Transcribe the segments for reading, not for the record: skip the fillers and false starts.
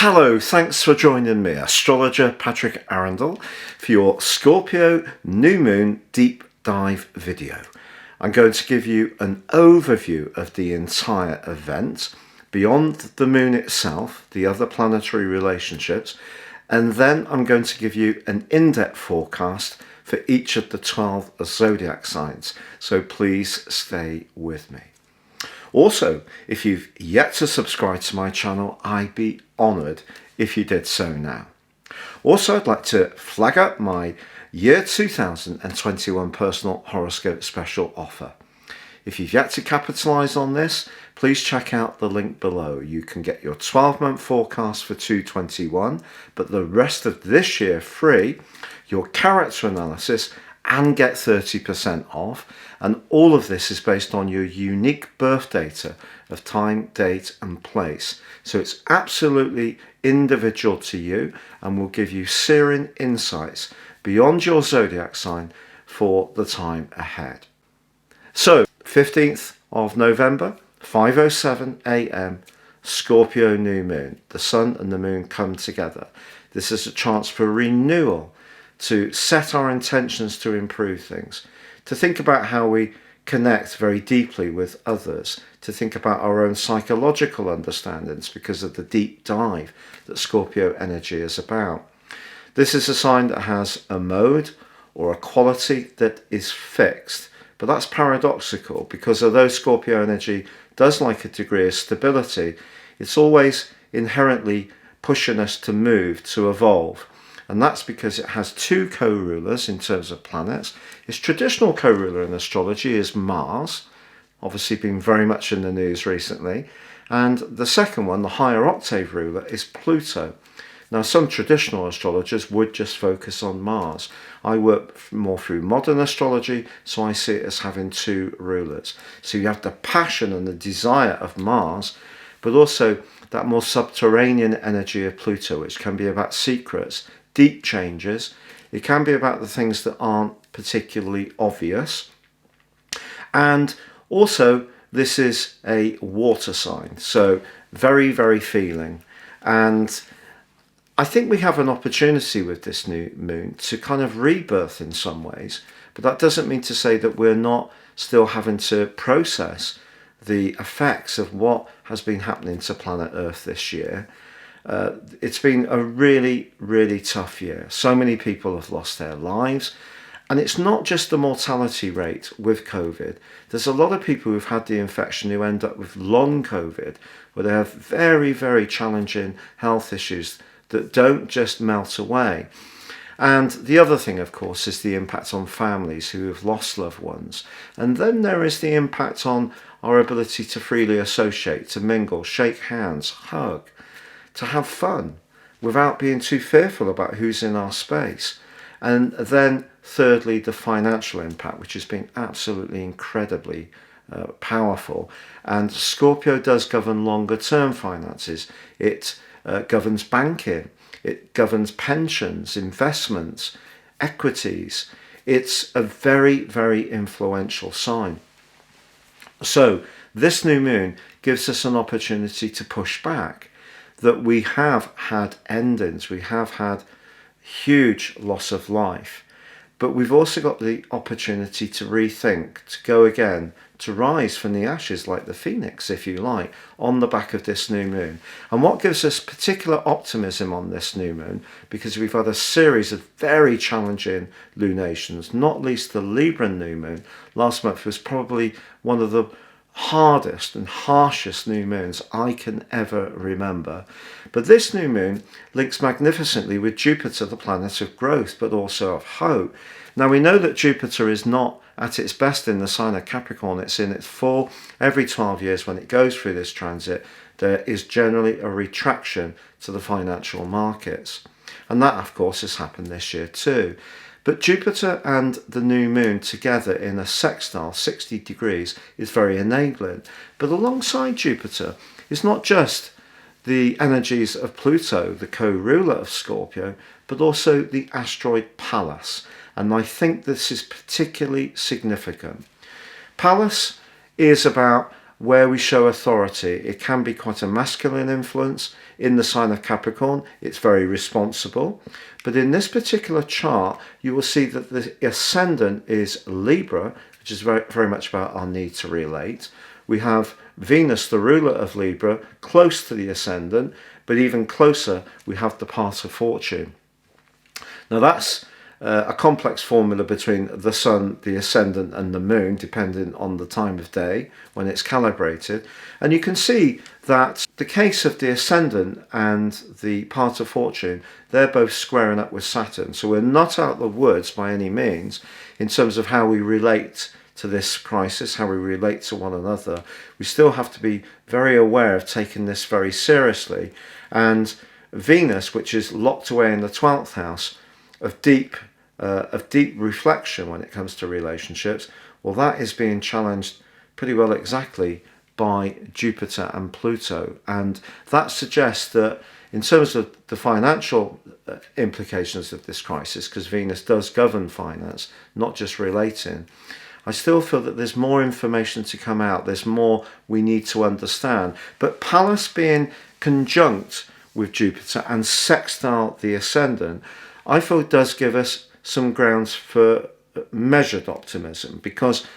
Hello, thanks for joining me, astrologer Patrick Arundell, for your Scorpio new moon deep dive video. I'm going to give you an overview of the entire event, beyond the moon itself, the other planetary relationships, and then I'm going to give you an in-depth forecast for each of the 12 zodiac signs, so please stay with me. Also, if you've yet to subscribe to my channel, I'd be honoured if you did so now. Also, I'd like to flag up my year 2021 personal horoscope special offer. If you've yet to capitalise on this, please check out the link below. You can get your 12-month forecast for 2021, but the rest of this year free, your character analysis, and get 30% off. And all of this is based on your unique birth data of time, date and place. So it's absolutely individual to you and will give you searing insights beyond your zodiac sign for the time ahead. So 15th of November, 5:07 a.m, Scorpio new moon. The sun and the moon come together. This is a chance for renewal, to set our intentions to improve things, to think about how we connect very deeply with others, to think about our own psychological understandings because of the deep dive that Scorpio energy is about. This is a sign that has a mode or a quality that is fixed, but that's paradoxical because although Scorpio energy does like a degree of stability, it's always inherently pushing us to move, to evolve. And that's because it has two co-rulers in terms of planets. Its traditional co-ruler in astrology is Mars, obviously been very much in the news recently. And the second one, the higher octave ruler, is Pluto. Now, some traditional astrologers would just focus on Mars. I work more through modern astrology, so I see it as having two rulers. So you have the passion and the desire of Mars, but also that more subterranean energy of Pluto, which can be about secrets, deep changes. It can be about the things that aren't particularly obvious. And also, this is a water sign, so very, very feeling. And I think we have an opportunity with this new moon to kind of rebirth in some ways, but that doesn't mean to say that we're not still having to process the effects of what has been happening to planet Earth this year. It's been a really, really tough year. So many people have lost their lives. And it's not just the mortality rate with COVID. There's a lot of people who've had the infection who end up with long COVID, where they have very, very challenging health issues that don't just melt away. And the other thing, of course, is the impact on families who have lost loved ones. And then there is the impact on our ability to freely associate, to mingle, shake hands, hug, to have fun without being too fearful about who's in our space. And then thirdly, the financial impact, which has been absolutely incredibly powerful. And Scorpio does govern longer term finances. It governs banking. It governs pensions, investments, equities. It's a very, very influential sign. So this new moon gives us an opportunity to push back, that we have had endings, we have had huge loss of life, but we've also got the opportunity to rethink, to go again, to rise from the ashes like the phoenix, if you like, on the back of this new moon. And what gives us particular optimism on this new moon, because we've had a series of very challenging lunations, not least the Libra new moon last month was probably one of the hardest and harshest new moons I can ever remember. But this new moon links magnificently with Jupiter, the planet of growth, but also of hope. Now we know that Jupiter is not at its best in the sign of Capricorn. It's in its full every 12 years. When it goes through this transit, there is generally a retraction to the financial markets. And that, of course, has happened this year too. But Jupiter and the new moon together in a sextile, 60 degrees, is very enabling. But alongside Jupiter is not just the energies of Pluto, the co-ruler of Scorpio, but also the asteroid Pallas. And I think this is particularly significant. Pallas is about where we show authority. It can be quite a masculine influence. In the sign of Capricorn, it's very responsible. But in this particular chart, you will see that the ascendant is Libra, which is very, very much about our need to relate. We have Venus, the ruler of Libra, close to the ascendant, but even closer, we have the path of fortune. Now that's a complex formula between the sun, the ascendant and the moon, depending on the time of day when it's calibrated. And you can see that the case of the ascendant and the path of fortune, they're both squaring up with Saturn. So we're not out of the woods by any means in terms of how we relate to this crisis, how we relate to one another. We still have to be very aware of taking this very seriously. And Venus, which is locked away in the 12th house of deep reflection when it comes to relationships, well, that is being challenged pretty well exactly by Jupiter and Pluto. And that suggests that in terms of the financial implications of this crisis, because Venus does govern finance, not just relating, I still feel that there's more information to come out. There's more we need to understand. But Pallas being conjunct with Jupiter and sextile the ascendant, I feel does give us some grounds for measured optimism, because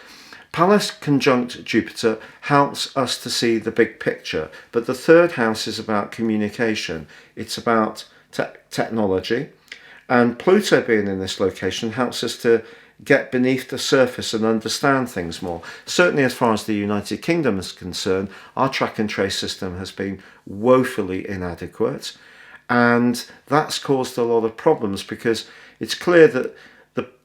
Pallas conjunct Jupiter helps us to see the big picture. But the third house is about communication. It's about technology. And Pluto being in this location helps us to get beneath the surface and understand things more. Certainly as far as the United Kingdom is concerned, our track and trace system has been woefully inadequate. And that's caused a lot of problems, because it's clear that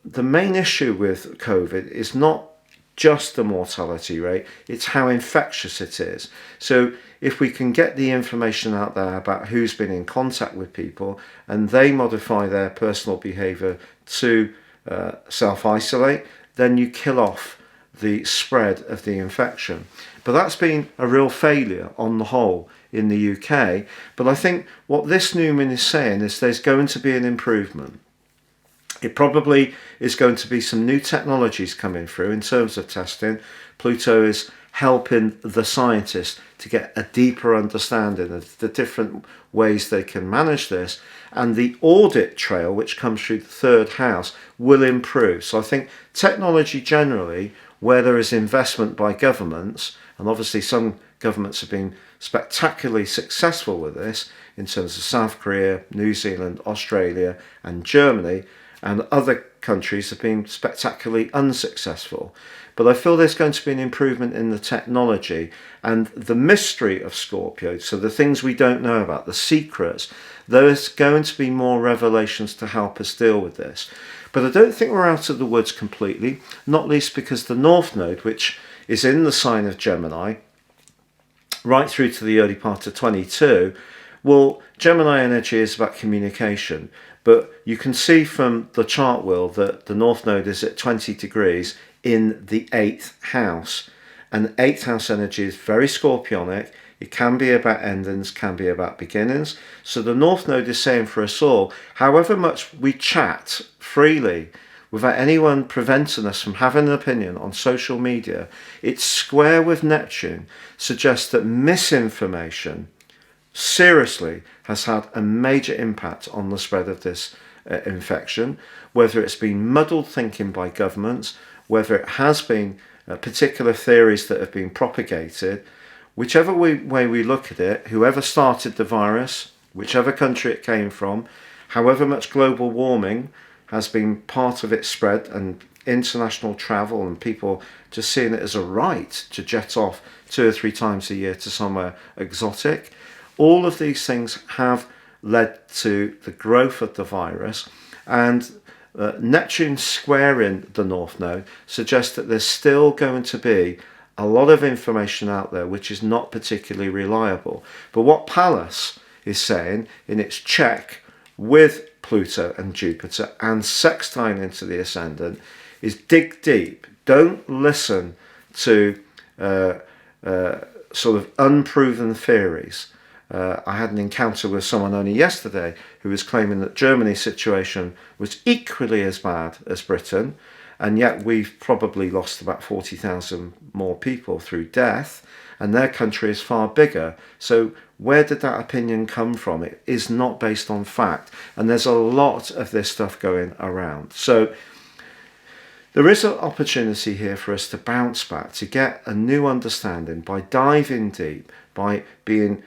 the main issue with COVID is not just the mortality rate, it's how infectious it is. So if we can get the information out there about who's been in contact with people and they modify their personal behaviour to self-isolate, then you kill off the spread of the infection. But that's been a real failure on the whole in the UK. But I think what this new moon is saying is there's going to be an improvement. It probably is going to be some new technologies coming through in terms of testing. Pluto is helping the scientists to get a deeper understanding of the different ways they can manage this. And the audit trail, which comes through the third house, will improve. So I think technology generally, where there is investment by governments, and obviously some governments have been spectacularly successful with this in terms of South Korea, New Zealand, Australia and Germany, and other countries have been spectacularly unsuccessful. But I feel there's going to be an improvement in the technology and the mystery of Scorpio, so the things we don't know about, the secrets, there's going to be more revelations to help us deal with this. But I don't think we're out of the woods completely, not least because the North Node, which is in the sign of Gemini, right through to the early part of 22, well, Gemini energy is about communication. But you can see from the chart wheel that the North Node is at 20 degrees in the 8th house. And 8th house energy is very scorpionic. It can be about endings, can be about beginnings. So the North Node is saying for us all, however much we chat freely, without anyone preventing us from having an opinion on social media, it's square with Neptune, suggests that misinformation seriously has had a major impact on the spread of this infection, whether it's been muddled thinking by governments, whether it has been particular theories that have been propagated. Whichever way we look at it, whoever started the virus, whichever country it came from, however much global warming has been part of its spread and international travel and people just seeing it as a right to jet off 2 or 3 times a year to somewhere exotic, all of these things have led to the growth of the virus. And Neptune squaring the North Node suggests that there's still going to be a lot of information out there which is not particularly reliable. But what Pallas is saying in its check with Pluto and Jupiter and sextile into the ascendant is dig deep. Don't listen to sort of unproven theories. I had an encounter with someone only yesterday who was claiming that Germany's situation was equally as bad as Britain, and yet we've probably lost about 40,000 more people through death, and their country is far bigger. So where did that opinion come from? It is not based on fact, and there's a lot of this stuff going around. So there is an opportunity here for us to bounce back, to get a new understanding by diving deep, by being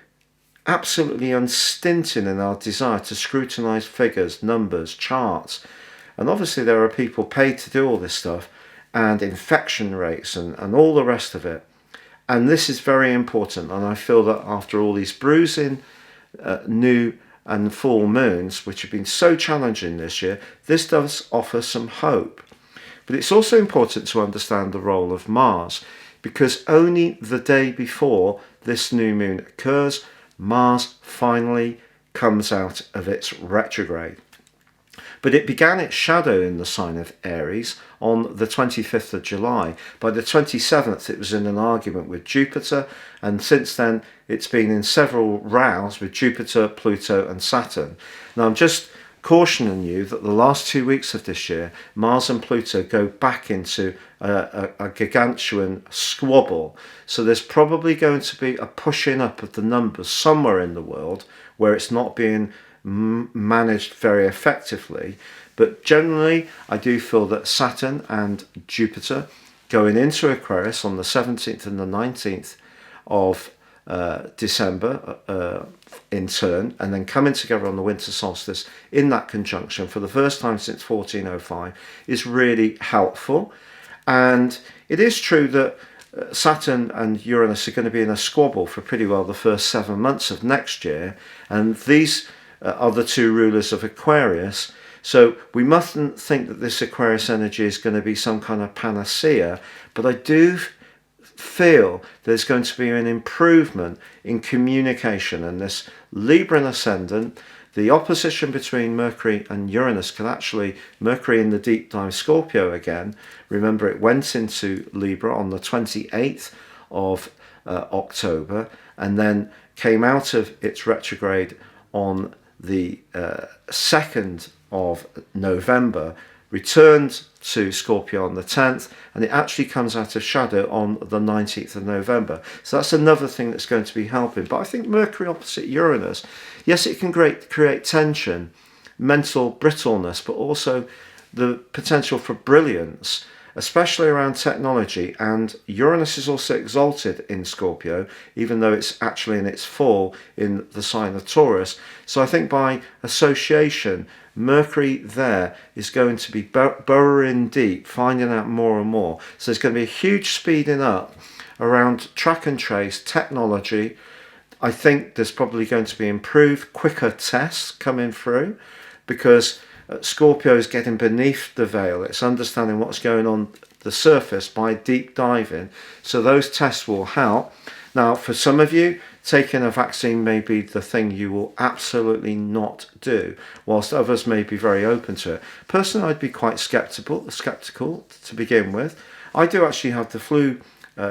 absolutely unstinted in our desire to scrutinize figures, numbers, charts. And obviously there are people paid to do all this stuff, and infection rates and all the rest of it. And this is very important, and I feel that after all these bruising new and full moons, which have been so challenging this year, this does offer some hope. But it's also important to understand the role of Mars, because only the day before this new moon occurs, Mars finally comes out of its retrograde. But it began its shadow in the sign of Aries on the 25th of July. By the 27th, it was in an argument with Jupiter, and since then it's been in several rows with Jupiter, Pluto and Saturn. Now I'm just cautioning you that the last 2 weeks of this year, Mars and Pluto go back into a gargantuan squabble. So there's probably going to be a pushing up of the numbers somewhere in the world where it's not being managed very effectively. But generally, I do feel that Saturn and Jupiter going into Aquarius on the 17th and the 19th of December in turn, and then coming together on the winter solstice in that conjunction for the first time since 1405 is really helpful. And it is true that Saturn and Uranus are going to be in a squabble for pretty well the first 7 months of next year, and these are the two rulers of Aquarius. So we mustn't think that this Aquarius energy is going to be some kind of panacea, but I do feel there's going to be an improvement in communication, and this Libra ascendant, the opposition between Mercury and Uranus can actually, Mercury in the deep dive Scorpio again, remember it went into Libra on the 28th of October and then came out of its retrograde on the 2nd of November, returned to Scorpio on the 10th, and it actually comes out of shadow on the 19th of November. So that's another thing that's going to be helping. But I think Mercury opposite Uranus, yes, it can create tension, mental brittleness, but also the potential for brilliance, especially around technology. And Uranus is also exalted in Scorpio, even though it's actually in its fall in the sign of Taurus. So I think by association, Mercury there is going to be burrowing deep, finding out more and more. So there's going to be a huge speeding up around track and trace technology. I think there's probably going to be improved, quicker tests coming through, because Scorpio is getting beneath the veil. It's understanding what's going on the surface by deep diving. So those tests will help. Now, for some of you, taking a vaccine may be the thing you will absolutely not do, whilst others may be very open to it. Personally, I'd be quite skeptical to begin with. I do actually have the flu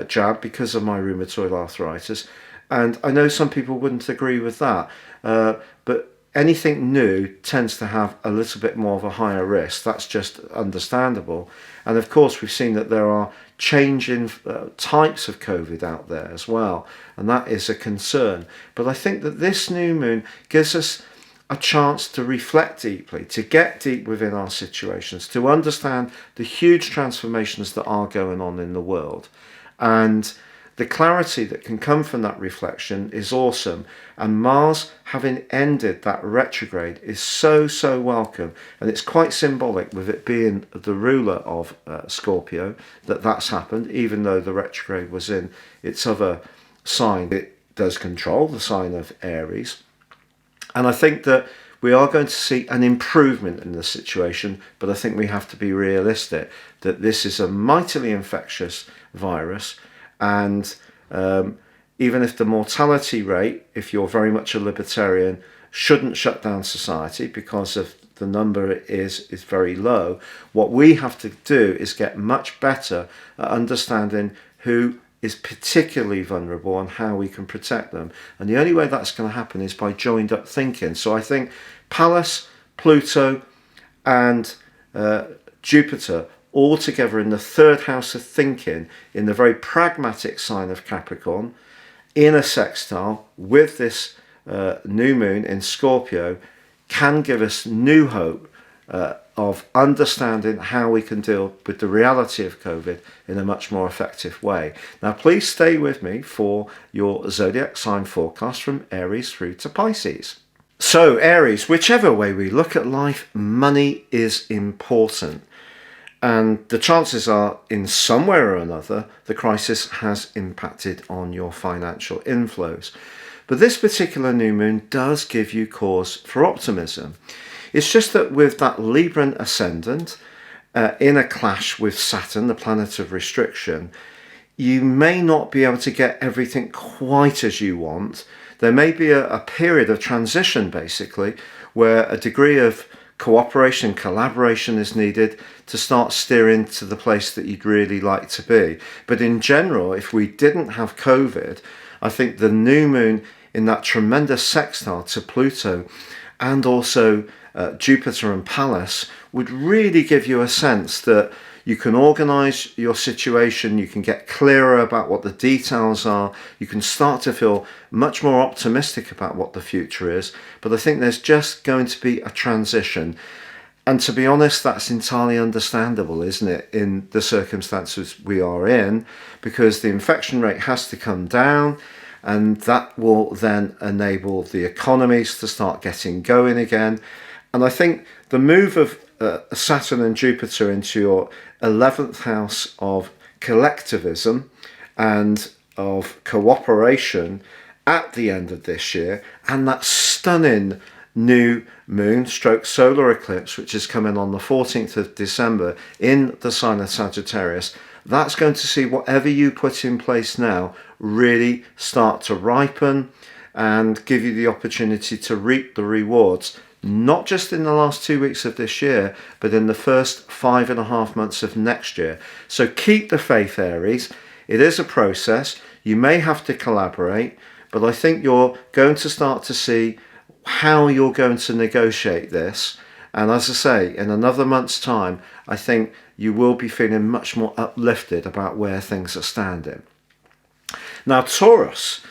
jab because of my rheumatoid arthritis, and I know some people wouldn't agree with that, but anything new tends to have a little bit more of a higher risk. That's just understandable. And of course, we've seen that there are changing types of COVID out there as well, and that is a concern. But I think that this new moon gives us a chance to reflect deeply, to get deep within our situations, to understand the huge transformations that are going on in the world. And the clarity that can come from that reflection is awesome. And Mars, having ended that retrograde, is so welcome. And it's quite symbolic with it being the ruler of Scorpio that that's happened, even though the retrograde was in its other sign. It does control the sign of Aries. And I think that we are going to see an improvement in the situation, but I think we have to be realistic that this is a mightily infectious virus. And even if the mortality rate, if you're very much a libertarian, shouldn't shut down society because of the number is very low, what we have to do is get much better at understanding who is particularly vulnerable and how we can protect them. And the only way that's going to happen is by joined up thinking. So I think Pallas, Pluto and Jupiter all together in the third house of thinking, in the very pragmatic sign of Capricorn, in a sextile with this new moon in Scorpio, can give us new hope of understanding how we can deal with the reality of COVID in a much more effective way. Now, please stay with me for your zodiac sign forecast from Aries through to Pisces. So, Aries, whichever way we look at life, money is important. And the chances are, in some way or another, the crisis has impacted on your financial inflows. But this particular new moon does give you cause for optimism. It's just that with that Libran ascendant in a clash with Saturn, the planet of restriction, you may not be able to get everything quite as you want. There may be a period of transition, basically, where a degree of cooperation, collaboration is needed to start steering to the place that you'd really like to be. But in general, if we didn't have COVID, I think the new moon in that tremendous sextile to Pluto and also Jupiter and Pallas would really give you a sense that you can organize your situation, you can get clearer about what the details are, you can start to feel much more optimistic about what the future is. But I think there's just going to be a transition. And to be honest, that's entirely understandable, isn't it, in the circumstances we are in, because the infection rate has to come down, and that will then enable the economies to start getting going again. And I think the move of Saturn and Jupiter into your 11th house of collectivism and of cooperation at the end of this year, and that stunning new moon stroke solar eclipse, which is coming on the 14th of December in the sign of Sagittarius, that's going to see whatever you put in place now really start to ripen and give you the opportunity to reap the rewards, not just in the last 2 weeks of this year, but in the first 5.5 months of next year. So keep the faith, Aries. It is a process. You may have to collaborate, but I think you're going to start to see how you're going to negotiate this. And as I say, in another month's time, I think you will be feeling much more uplifted about where things are standing. Now, Taurus,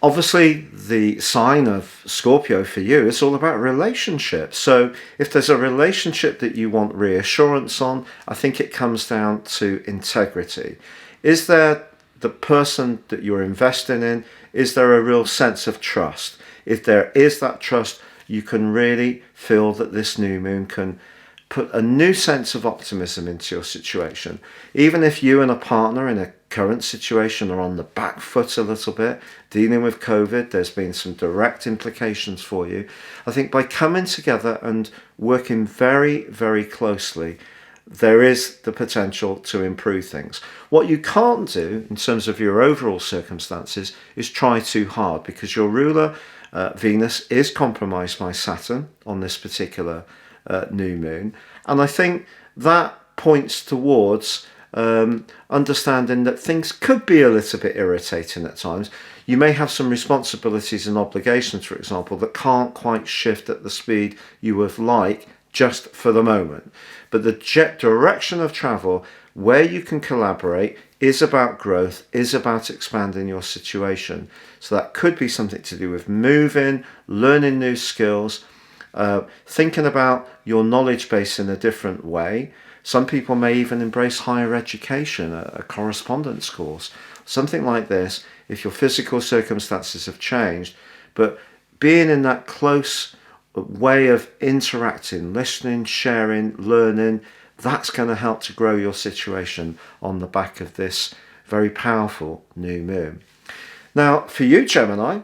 obviously the sign of Scorpio for you is all about relationships. So if there's a relationship that you want reassurance on, I think it comes down to integrity. Is there the person that you're investing in? Is there a real sense of trust? If there is that trust, you can really feel that this new moon can put a new sense of optimism into your situation. Even if you and a partner in a current situation are on the back foot a little bit, dealing with COVID, there's been some direct implications for you. I think by coming together and working very, very closely, there is the potential to improve things. What you can't do in terms of your overall circumstances is try too hard, because your ruler, Venus, is compromised by Saturn on this particular new moon. And I think that points towards understanding that things could be a little bit irritating at times. You may have some responsibilities and obligations, for example, that can't quite shift at the speed you would like just for the moment. But the direction of travel, where you can collaborate, is about growth, is about expanding your situation. So that could be something to do with moving, learning new skills, thinking about your knowledge base in a different way. Some people may even embrace higher education, a correspondence course, something like this, if your physical circumstances have changed. But being in that close way of interacting, listening, sharing, learning, that's going to help to grow your situation on the back of this very powerful new moon. Now, for you, Gemini,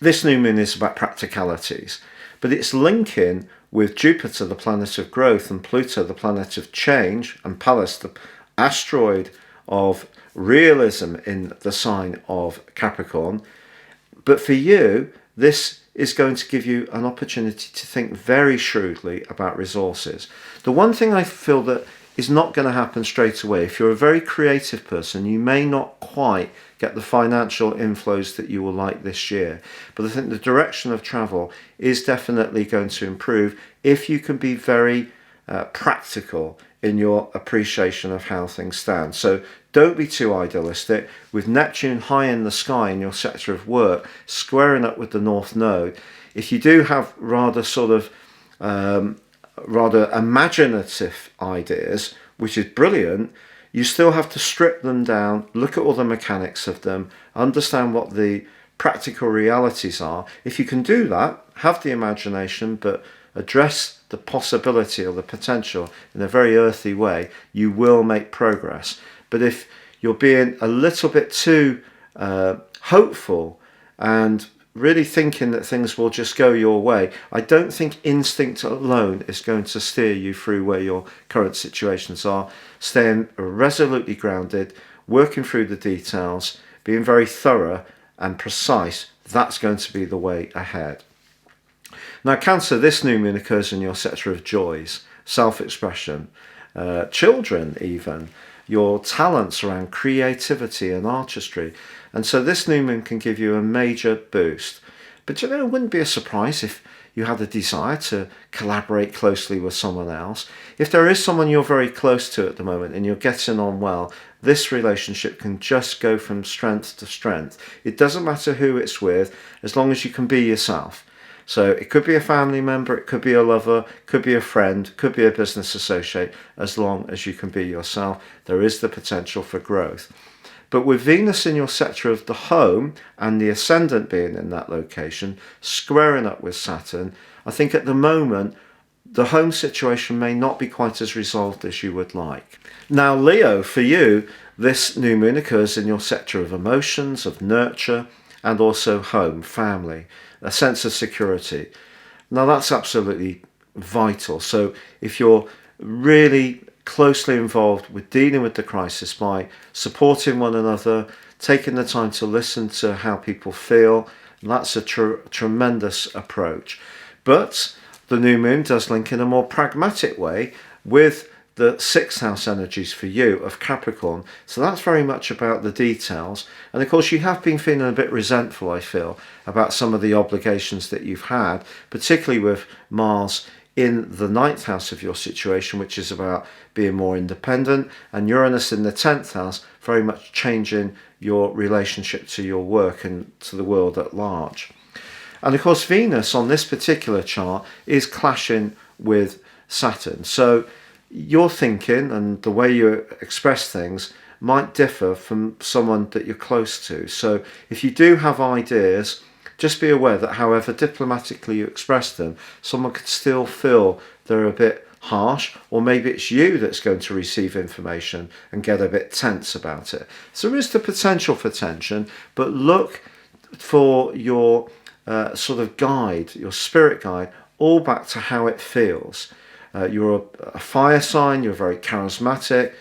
this new moon is about practicalities, but it's linking with Jupiter, the planet of growth, and Pluto, the planet of change, and Pallas, the asteroid of realism in the sign of Capricorn. But for you, this is going to give you an opportunity to think very shrewdly about resources. The one thing I feel that is not going to happen straight away, if you're a very creative person, you may not quite get the financial inflows that you will like this year. But I think the direction of travel is definitely going to improve if you can be very practical in your appreciation of how things stand. So don't be too idealistic. With Neptune high in the sky in your sector of work, squaring up with the North Node, if you do have rather sort of rather imaginative ideas, which is brilliant, you still have to strip them down, look at all the mechanics of them, understand what the practical realities are. If you can do that, have the imagination, but address the possibility or the potential in a very earthy way, you will make progress. But if you're being a little bit too hopeful and really thinking that things will just go your way, I don't think instinct alone is going to steer you through where your current situations are. Staying resolutely grounded, working through the details, being very thorough and precise, that's going to be the way ahead. Now, Cancer, this new moon occurs in your sector of joys, self-expression, children even, your talents around creativity and artistry. And so this new moon can give you a major boost. But you know, it wouldn't be a surprise if you had a desire to collaborate closely with someone else. If there is someone you're very close to at the moment and you're getting on well, this relationship can just go from strength to strength. It doesn't matter who it's with, as long as you can be yourself. So it could be a family member, it could be a lover, could be a friend, could be a business associate. As long as you can be yourself, there is the potential for growth. But with Venus in your sector of the home and the ascendant being in that location, squaring up with Saturn, I think at the moment the home situation may not be quite as resolved as you would like. Now, Leo, for you, this new moon occurs in your sector of emotions, of nurture, and also home, family, a sense of security. Now, that's absolutely vital. So if you're really closely involved with dealing with the crisis by supporting one another, taking the time to listen to how people feel, that's a tremendous approach. But the new moon does link in a more pragmatic way with the sixth house energies for you of Capricorn. So that's very much about the details. And of course, you have been feeling a bit resentful, I feel, about some of the obligations that you've had, particularly with Mars in the ninth house of your situation, which is about being more independent, and Uranus in the 10th house, very much changing your relationship to your work and to the world at large. And of course, Venus on this particular chart is clashing with Saturn. So your thinking and the way you express things might differ from someone that you're close to. So if you do have ideas, just be aware that however diplomatically you express them, someone could still feel they're a bit harsh, or maybe it's you that's going to receive information and get a bit tense about it. So there is the potential for tension, but look for your sort of guide, your spirit guide, all back to how it feels. You're a fire sign, you're very charismatic,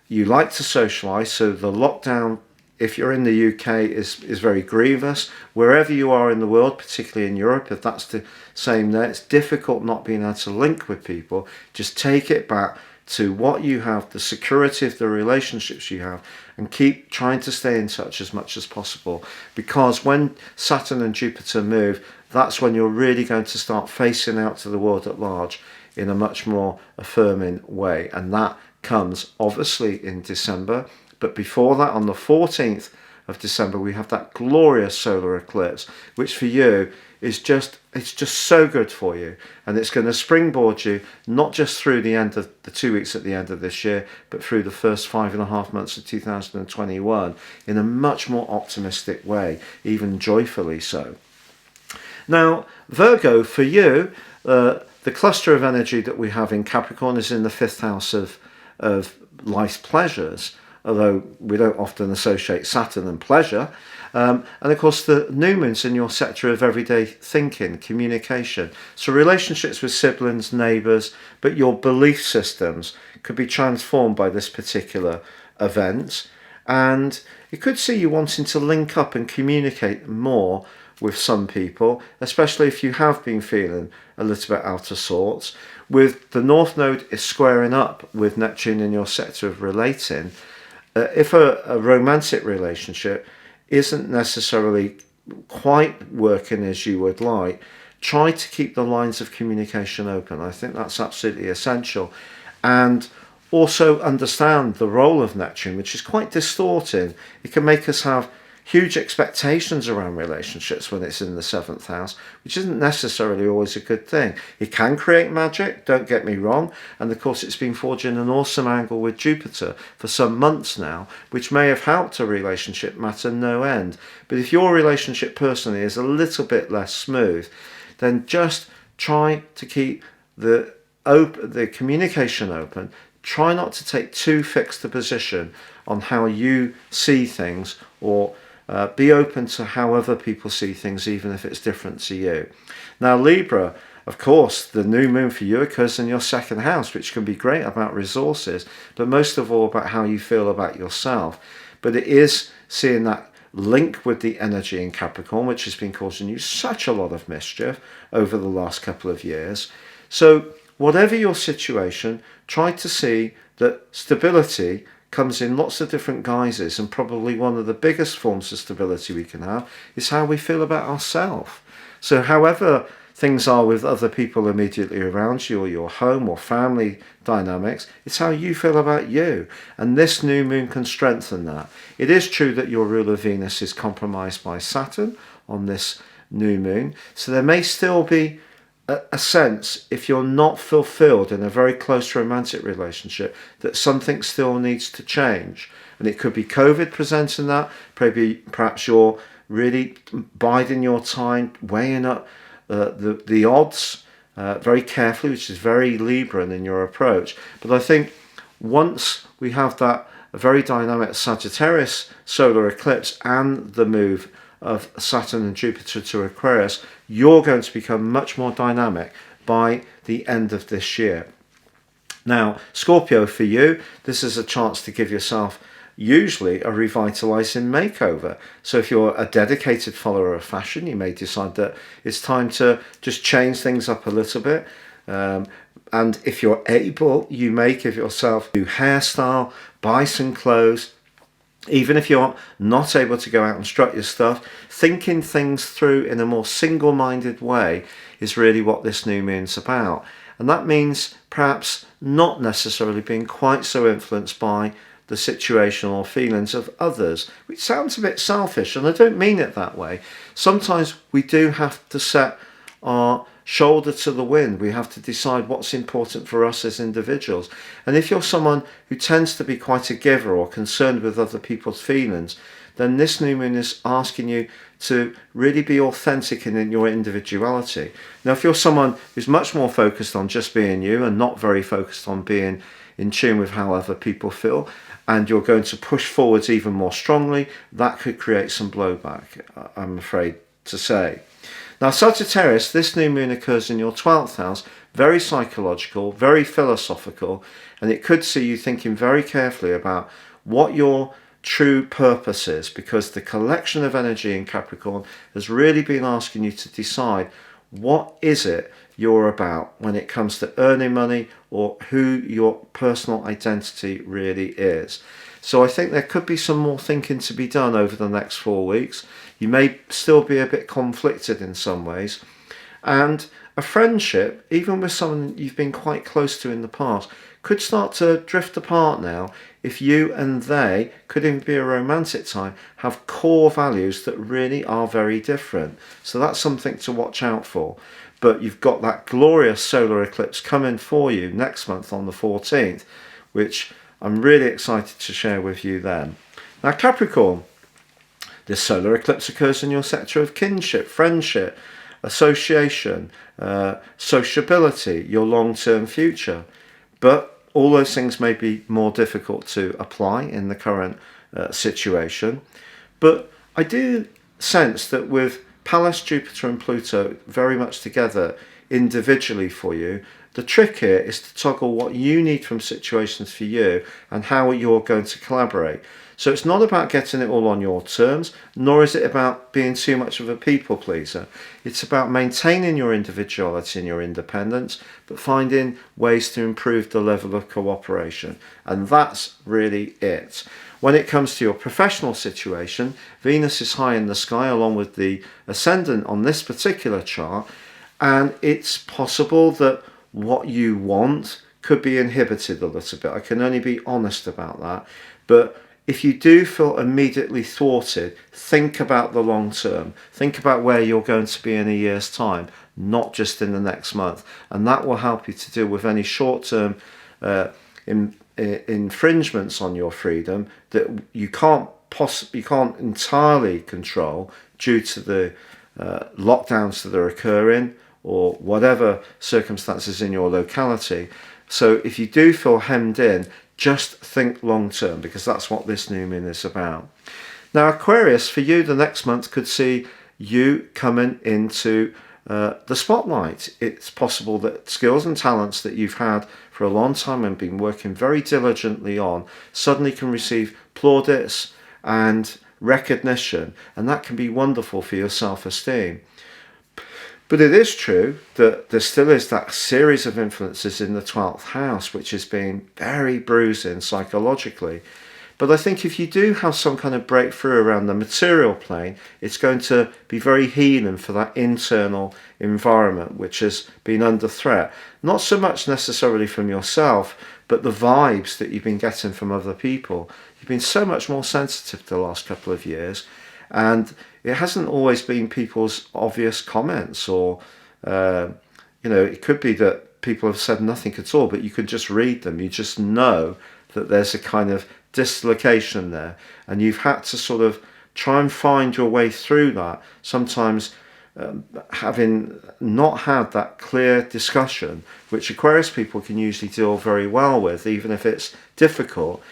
you like to socialise, so the lockdown, if you're in the UK, is very grievous. Wherever you are in the world, particularly in Europe, if that's the same there, it's difficult not being able to link with people. Just take it back to what you have, the security of the relationships you have, and keep trying to stay in touch as much as possible. Because when Saturn and Jupiter move, that's when you're really going to start facing out to the world at large in a much more affirming way. And that comes obviously in December. But before that, on the 14th of December, we have that glorious solar eclipse, which for you is just so good for you. And it's going to springboard you, not just through the end of the 2 weeks at the end of this year, but through the first 5.5 months of 2021 in a much more optimistic way, even joyfully so. Now, Virgo, for you, the cluster of energy that we have in Capricorn is in the 5th house of life's pleasures, although we don't often associate Saturn and pleasure. And of course, the new moon's in your sector of everyday thinking, communication. So relationships with siblings, neighbours, but your belief systems could be transformed by this particular event. And it could see you wanting to link up and communicate more with some people, especially if you have been feeling a little bit out of sorts. With the North Node is squaring up with Neptune in your sector of relating, if a romantic relationship isn't necessarily quite working as you would like, try to keep the lines of communication open. I think that's absolutely essential. and also understand the role of Neptune, which is quite distorting. It can make us have huge expectations around relationships when it's in the 7th house, which isn't necessarily always a good thing. It can create magic, don't get me wrong, and of course it's been forging an awesome angle with Jupiter for some months now, which may have helped a relationship matter no end. But if your relationship personally is a little bit less smooth, then just try to keep the communication open. Try not to take too fixed a position on how you see things, or be open to how other people see things, even if it's different to you. Now, Libra, of course, the new moon for you occurs in your 2nd house, which can be great about resources, but most of all about how you feel about yourself. But it is seeing that link with the energy in Capricorn, which has been causing you such a lot of mischief over the last couple of years. So whatever your situation, try to see that stability comes in lots of different guises, and probably one of the biggest forms of stability we can have is how we feel about ourselves. So however things are with other people immediately around you, or your home or family dynamics, it's how you feel about you. And this new moon can strengthen that. It is true that your ruler Venus is compromised by Saturn on this new moon, so there may still be a sense, if you're not fulfilled in a very close romantic relationship, that something still needs to change. And it could be COVID presenting that. Perhaps you're really biding your time, weighing up the odds very carefully, which is very Libran in your approach. But I think once we have that very dynamic Sagittarius solar eclipse and the move of Saturn and Jupiter to Aquarius, you're going to become much more dynamic by the end of this year. Now, Scorpio, for you, this is a chance to give yourself usually a revitalizing makeover. So if you're a dedicated follower of fashion, you may decide that it's time to just change things up a little bit. And if you're able, you may give yourself a new hairstyle, buy some clothes. Even if you're not able to go out and strut your stuff, thinking things through in a more single-minded way is really what this new moon's about. And that means perhaps not necessarily being quite so influenced by the situation or feelings of others, which sounds a bit selfish, and I don't mean it that way. Sometimes we do have to set our shoulder to the wind. We have to decide what's important for us as individuals. And if you're someone who tends to be quite a giver or concerned with other people's feelings, then this new moon is asking you to really be authentic in your individuality. Now, if you're someone who's much more focused on just being you and not very focused on being in tune with how other people feel, and you're going to push forwards even more strongly, that could create some blowback, I'm afraid to say. Now, Sagittarius, this new moon occurs in your 12th house, very psychological, very philosophical, and it could see you thinking very carefully about what your true purpose is, because the collection of energy in Capricorn has really been asking you to decide what is it you're about when it comes to earning money, or who your personal identity really is. So I think there could be some more thinking to be done over the next 4 weeks. You may still be a bit conflicted in some ways. And a friendship, even with someone you've been quite close to in the past, could start to drift apart now if you and they, could even be a romantic tie, have core values that really are very different. So that's something to watch out for. But you've got that glorious solar eclipse coming for you next month on the 14th, which I'm really excited to share with you then. Now, Capricorn, this solar eclipse occurs in your sector of kinship, friendship, association, sociability, your long-term future. But all those things may be more difficult to apply in the current situation. But I do sense that with Pallas, Jupiter and Pluto very much together individually for you, the trick here is to toggle what you need from situations for you and how you're going to collaborate. So it's not about getting it all on your terms, nor is it about being too much of a people pleaser. It's about maintaining your individuality and your independence, but finding ways to improve the level of cooperation. And that's really it. When it comes to your professional situation, Venus is high in the sky along with the ascendant on this particular chart, and it's possible that what you want could be inhibited a little bit. I can only be honest about that. But if you do feel immediately thwarted, think about the long term. Think about where you're going to be in a year's time, not just in the next month. And that will help you to deal with any short-term infringements on your freedom that you can't entirely control due to the lockdowns that are occurring or whatever circumstances in your locality. So if you do feel hemmed in, just think long term, because that's what this new moon is about. Now, Aquarius, for you, the next month could see you coming into the spotlight. It's possible that skills and talents that you've had for a long time and been working very diligently on suddenly can receive plaudits and recognition, and that can be wonderful for your self-esteem. But it is true that there still is that series of influences in the 12th house, which has been very bruising psychologically. But I think if you do have some kind of breakthrough around the material plane, it's going to be very healing for that internal environment, which has been under threat. Not so much necessarily from yourself, but the vibes that you've been getting from other people. You've been so much more sensitive the last couple of years, and it hasn't always been people's obvious comments, or it could be that people have said nothing at all, but you could just read them. You just know that there's a kind of dislocation there, and you've had to sort of try and find your way through that, sometimes having not had that clear discussion, which Aquarius people can usually deal very well with, even if it's difficult.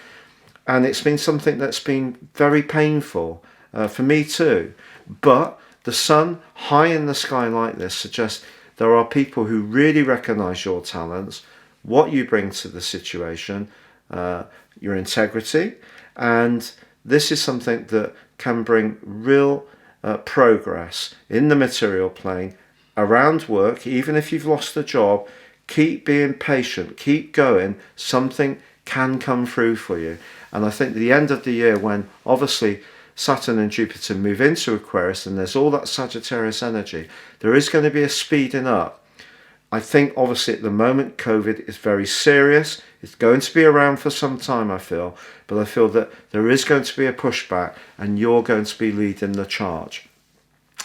And it's been something that's been very painful for me too. But the sun high in the sky like this suggests there are people who really recognize your talents, what you bring to the situation, your integrity, and this is something that can bring real progress in the material plane around work. Even if you've lost a job, keep being patient, keep going. Something can come through for you. And I think the end of the year, when obviously Saturn and Jupiter move into Aquarius and there's all that Sagittarius energy, there is going to be a speeding up. I think obviously at the moment COVID is very serious. It's going to be around for some time, I feel, but I feel that there is going to be a pushback and you're going to be leading the charge.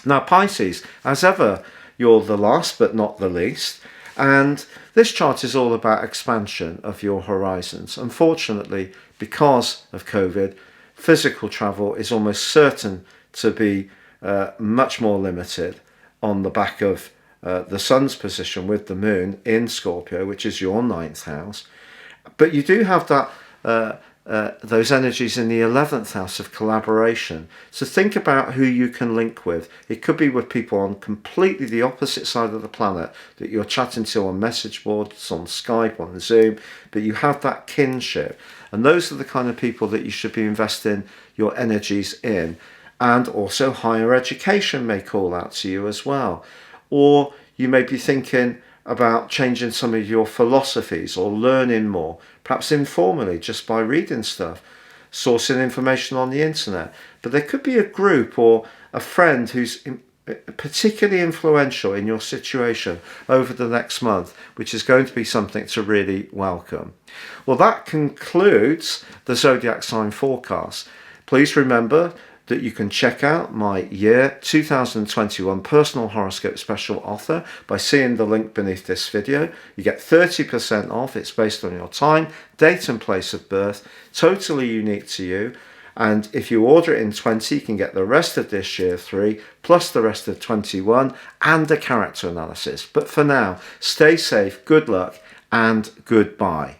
Now Pisces, as ever, you're the last but not the least, and this chart is all about expansion of your horizons. Unfortunately, because of COVID, physical travel is almost certain to be much more limited on the back of the sun's position with the moon in Scorpio, which is your 9th house. But you do have that those energies in the 11th house of collaboration. So think about who you can link with. It could be with people on completely the opposite side of the planet that you're chatting to on message boards, on Skype, on Zoom, but you have that kinship. And those are the kind of people that you should be investing your energies in. And also higher education may call out to you as well. Or you may be thinking about changing some of your philosophies or learning more, perhaps informally, just by reading stuff, sourcing information on the internet. But there could be a group or a friend who's particularly influential in your situation over the next month, which is going to be something to really welcome. Well, that concludes the Zodiac sign forecast. Please remember that you can check out my year 2021 personal horoscope special offer by seeing the link beneath this video. You get 30% off. It's based on your time, date and place of birth, totally unique to you. And if you order it in 20, you can get the rest of this year 3, plus the rest of 21, and a character analysis. But for now, stay safe, good luck, and goodbye.